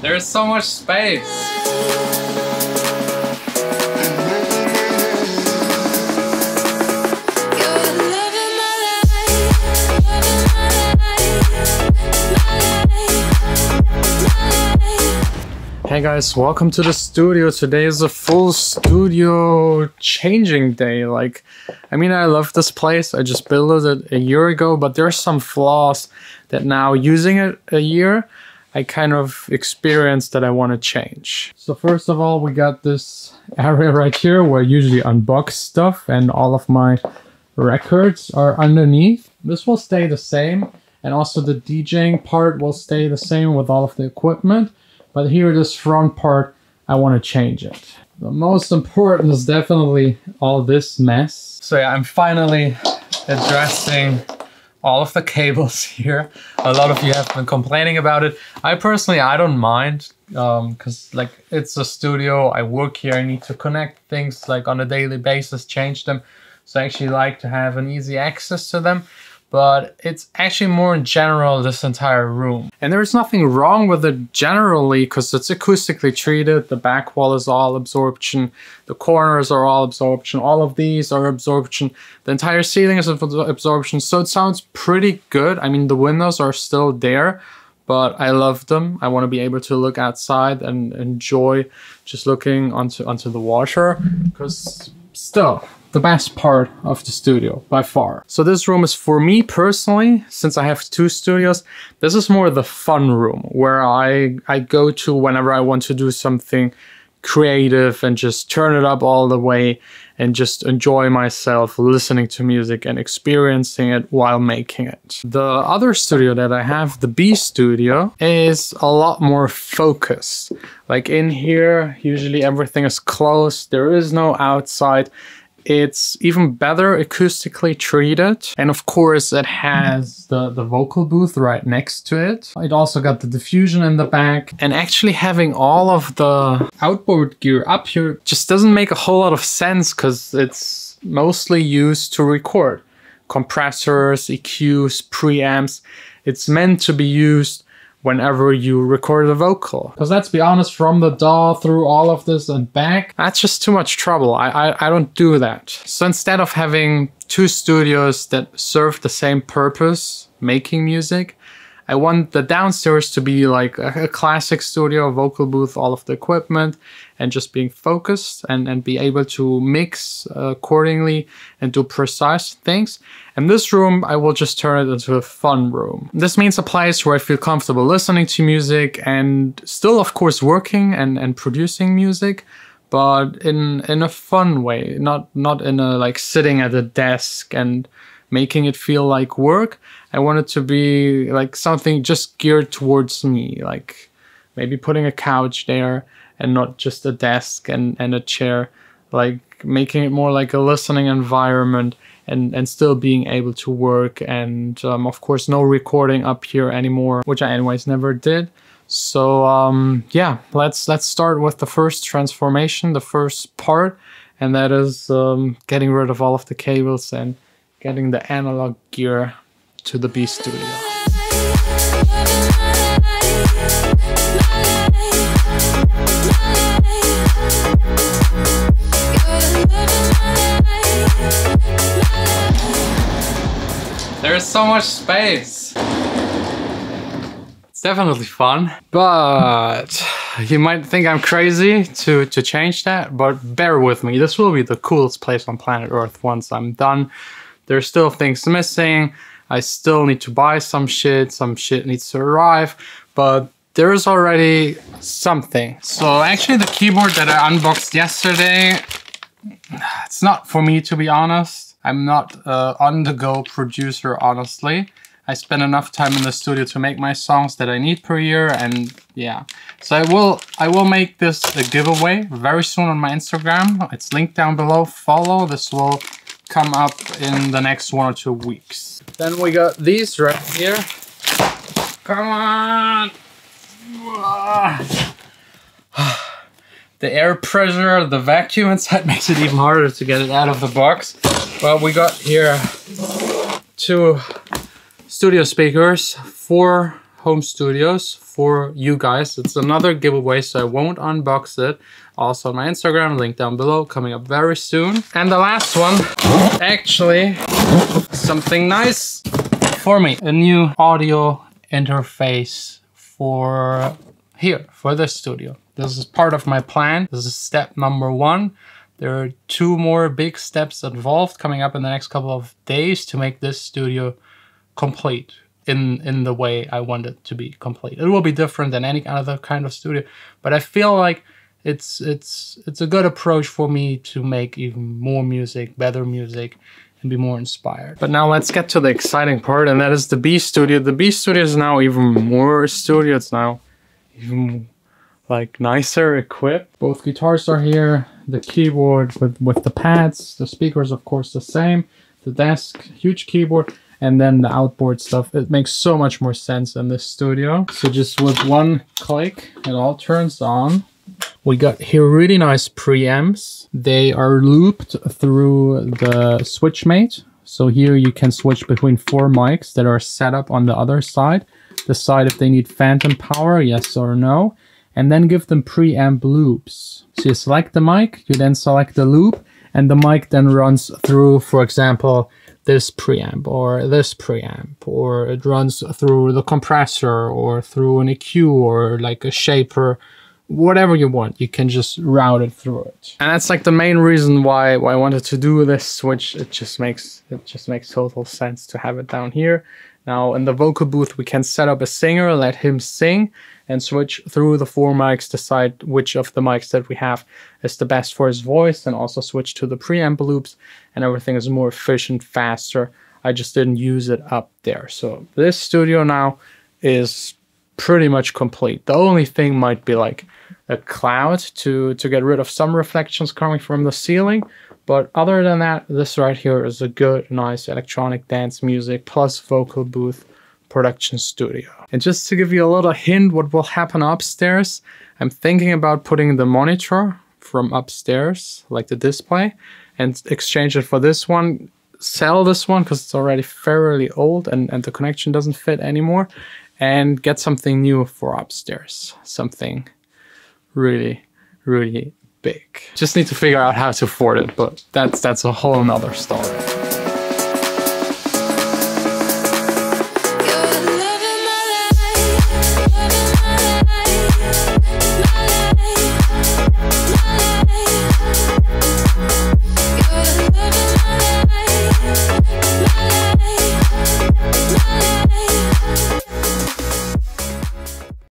There's so much space. Hey guys, welcome to the studio. Today is a full studio changing day. I love this place. I just built it a year ago, but there's some flaws that now using it a year, I kind of experienced that I want to change. So first of all, we got this area right here where I usually unbox stuff and all of my records are underneath. This will stay the same, and also the DJing part will stay the same with all of the equipment. But here, this front part, I want to change it. The most important is definitely all this mess. So yeah, I'm finally addressing all of the cables here. A lot of you have been complaining about it. I don't mind, because it's a studio. I work here. I need to connect things on a daily basis, change them. So I actually like to have an easy access to them. But it's actually more in general, this entire room. And there's nothing wrong with it generally, because it's acoustically treated. The back wall is all absorption. The corners are all absorption. All of these are absorption. The entire ceiling is absorption. So it sounds pretty good. I mean, the windows are still there, but I love them. I want to be able to look outside and enjoy just looking onto the water, because still, the best part of the studio by far. So this room is, for me personally, since I have two studios, this is more the fun room where I go to whenever I want to do something creative and just turn it up all the way and just enjoy myself listening to music and experiencing it while making it. The other studio that I have, the B studio, is a lot more focused. In here, usually everything is closed. There is no outside. It's even better acoustically treated. And of course, it has the vocal booth right next to it. It also got the diffusion in the back. And actually having all of the outboard gear up here just doesn't make a whole lot of sense, because it's mostly used to record. Compressors, EQs, preamps. It's meant to be used whenever you record a vocal. Because let's be honest, from the DAW through all of this and back, that's just too much trouble. I don't do that. So instead of having two studios that serve the same purpose, making music, I want the downstairs to be like a classic studio, vocal booth, all of the equipment, and just being focused and be able to mix accordingly and do precise things. And this room, I will just turn it into a fun room. This means a place where I feel comfortable listening to music and still, of course, working and producing music, but in a fun way, not in a sitting at a desk and making it feel like work. I want it to be something just geared towards me, maybe putting a couch there and not just a desk and a chair, making it more like a listening environment and still being able to work. And of course, no recording up here anymore, which I anyways never did. So yeah, let's start with the first transformation, the first part, and that is getting rid of all of the cables and getting the analog gear to the B studio. There's so much space. It's definitely fun, but you might think I'm crazy to change that, but bear with me. This will be the coolest place on planet Earth once I'm done. There's still things missing. I still need to buy some shit needs to arrive, but there is already something. So actually the keyboard that I unboxed yesterday, it's not for me, to be honest. I'm not an on-the-go producer, honestly. I spend enough time in the studio to make my songs that I need per year, and yeah. So I will make this a giveaway very soon on my Instagram. It's linked down below. Follow. This will come up in the next 1 or 2 weeks. Then we got these right here. Come on! The air pressure, the vacuum inside makes it even harder to get it out of the box. Well, we got here 2 studio speakers, 4 home studios for you guys. It's another giveaway, so I won't unbox it. Also on my Instagram, link down below, coming up very soon. And the last one, actually something nice for me. A new audio interface for here, for the studio. This is part of my plan. This is step number 1. There are 2 more big steps involved coming up in the next couple of days to make this studio complete in the way I want it to be complete. It will be different than any other kind of studio, but I feel like it's a good approach for me to make even more music, better music, and be more inspired. But now let's get to the exciting part, and that is the B Studio. The B Studio is now even more studio. It's now even like nicer equipped. Both guitars are here, the keyboard with the pads, the speakers of course the same, the desk, huge keyboard, and then the outboard stuff. It makes so much more sense in this studio. So just with one click, it all turns on. We got here really nice preamps. They are looped through the SwitchMate. So here you can switch between 4 mics that are set up on the other side. Decide if they need phantom power, yes or no. And then give them preamp loops. So you select the mic, you then select the loop, and the mic then runs through, for example, this preamp, or it runs through the compressor, or through an EQ, or like a shaper, whatever you want. You can just route it through it. And that's like the main reason why I wanted to do this switch. It just makes total sense to have it down here. Now in the vocal booth, we can set up a singer, let him sing, and switch through the 4 mics, decide which of the mics that we have is the best for his voice, and also switch to the preamp loops, and everything is more efficient, faster. I just didn't use it up there. So this studio now is pretty much complete. The only thing might be like a cloud to get rid of some reflections coming from the ceiling. But other than that, this right here is a good, nice electronic dance music plus vocal booth production studio. And just to give you a little hint what will happen upstairs, I'm thinking about putting the monitor from upstairs, like the display, and exchange it for this one, sell this one because it's already fairly old and the connection doesn't fit anymore, and get something new for upstairs. Something really, really big. Just need to figure out how to afford it, but that's a whole nother story.